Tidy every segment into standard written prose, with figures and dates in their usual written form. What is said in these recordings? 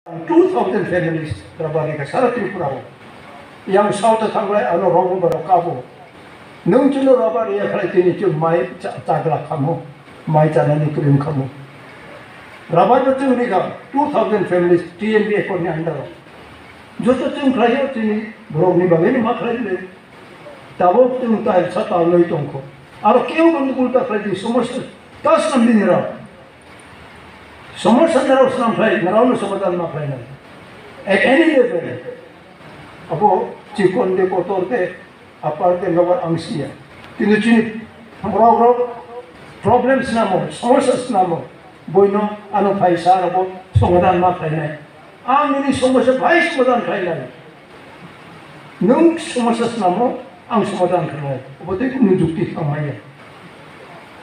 2,000 families rabari ka sara Tripura yang south thanglai ano rongo baro kabo nung chulo rabari ya khalai tini chu mai chagla khamo mai chanani krim khamo rabari chu ni ka 2,000 families TNB ekor ni under joto chung khlai tini brog ni bageni ma khlai le tabo chung ta sata loi tongko aro keu bandu kulta khlai di समस्या tas nam ni ra समस्या नराव स्नाम फ्लाई नराव समाधान मा फ्लाई नहीं at any level अबो चिकोन दे कोतोर दे अपार दे नवर अंशिया किन्तु चिनी ब्रो problems नामो समस्या नामो बोइनो अनु फाइसा अबो समाधान मा फ्लाई नहीं आं ini समस्या भाई समाधान फ्लाई नहीं नों समस्या नामो आं समाधान फ्लाई अबो ते कुनु जुक्ति खामाया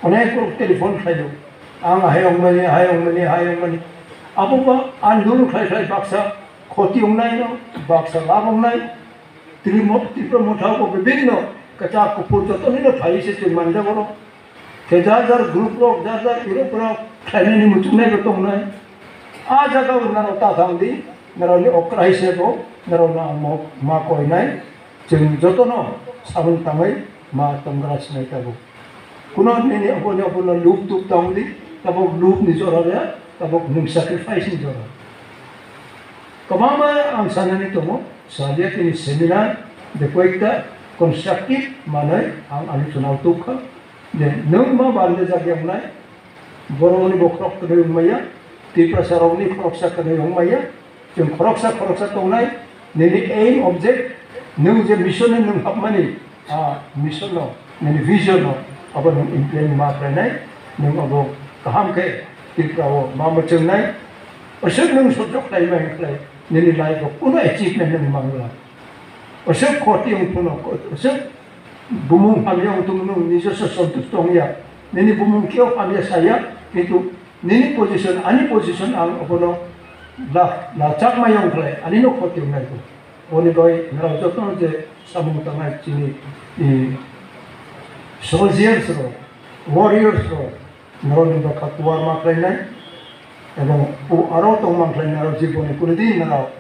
अनेक को टेलीफोन फ्लाई लो आं हायंगमनि अबोबा आंदोलन खाय बाक्सा खोटी उंगनाय न बाक्सा लाबंगनाय त्रिप्र मोठाव विभिन्न कचा कुपुर जतनि न फाइसे जों मानजा बरो केजार ग्रुप रो जार यूरोप रो खायनायनि मुथुमनाय दंनाय आ जागाव नारो ताथांदि नारोनि अक्राइसे रो नारोना मा कोयनाय जों जतनो साबुन ताङै मा तंग्रा सिनाय ताबो कुनो नेनि अबनो लुप तुप तांदि tabok loop ni jora ya tabok nung sacrifice ni jora kamama ang sana nito mo sadia kini seminar de kuita constructive manai ang alusunaw tukha de nung ma bande jagyam nai boroni bokrok kene maya ti prasaroni kroksa kene maya jeng kroksa tongnai nini aim object nung je mission nung hapmani mission no nini vision no aba nung implement ma pranai nung abo kaham ke tiprawo mama chengnai osek nung sojok dai mai klai nini lai ko kuno achievement nang mangla osek khoti ung puno osek bumung hamyang tumnu nijo sa sontus tongya nini bumung kyo hamya saya itu nini position ani position ang obono la chak mayong klai ani no khoti ngai ko oni boy nara jotno je samung tangai chini soldiers ro warriors ro naron ba katuar ma klainai ebong pu aro tong mang klain naro jibone kunidi naro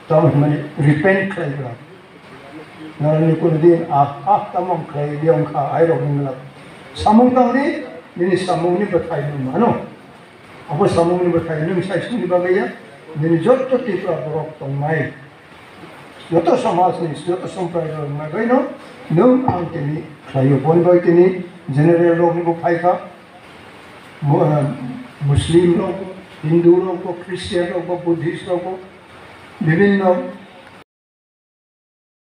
tam mani repent klain la naron kunidi tamong klain diong kha ai ro ngla samung tang ni samung ni bathai ni mano abo samung ni bathai ni sai suni bagaya ni jotto tipra borok tong mai joto samaj ni joto sampradaya mai baino nung ang tini klayo bon boy tini general लोग को फायदा मुस्लिम लोग हिंदू लोग को क्रिश्चियन लोग को बुद्धिस्ट लोग को विभिन्न